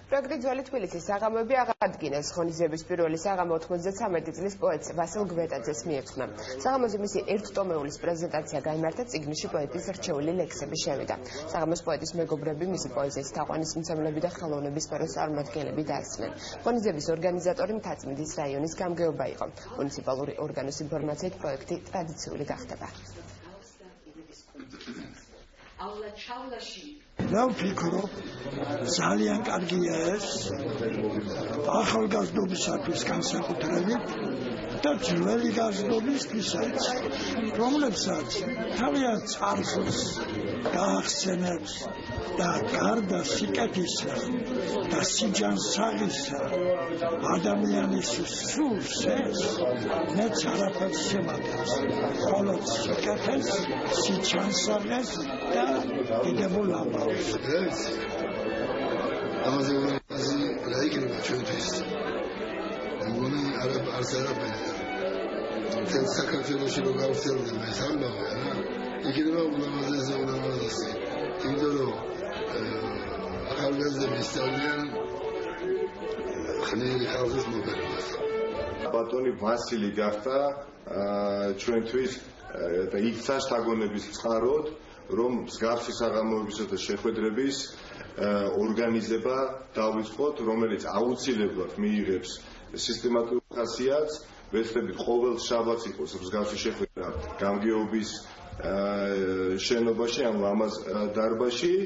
პროექტი ძველი თბილისის საღამოები აღადგინეს. ღონისძიების პირველი საღამო 93 წლის პოეტს ვასილ გვეტაძეს მიეძღვნა. საღამოზე მისი ერთტომეულის პრეზენტაცია გაიმართა, წიგნში პოეტის რჩეული ლექსები შევიდა. საღამოს პოეტის მეგობრები, მისი პოეზიის თაყვანისმცემლები და ხელოვნების სფეროს წარმომადგენლები დაესწრნენ. ღონისძიების ორგანიზატორი მთაწმინდის რაიონის გამგეობა იყო. მუნიციპალური ორგანოს ინფორმაციით პროექტი ტრადიციული გახდება. რა ვფიქრობ, ძალიან კარგია ეს ახალგაზრდობისათვის განსაკუთრებით და ძველი გაზრდობისთვისაც, რომლებსაც თავიანთ წარსულს გაახსენებს და გარდა სიკეთისა და სიჯანსაღისა ადამიანის სულს ეს მეც არაფერს შემატებს, მხოლოდ სიკეთეს, სიჯანსაღეს და დიდებულ ამბავს. ამაზე რა იქნება ჩვენთვის? მგონი არც არაფერი. თელ საქართველოში რო გავხსენდება ეს ამბავი, რა? იქნება ულამაზესი. იმიტომ რომ ახალგაზრდები სწავლიან ხნელი ხალხის მოგებას. ბატონი ვასილი გახდა ჩვენთვის და იქცა შთაგონების წყაროდ, რომ მსგავსი საღამოებისა და შეხვედრების ორგანიზება დავიწყოთ, რომელიც აუცილებლად მიიღებს სისტემატურ ხასიათს, ვეცდებით ყოველ შაბათს იყოს მსგავსი შეხვედრა გამგეობის შენობაში, ან ლამაზ დარბაზში.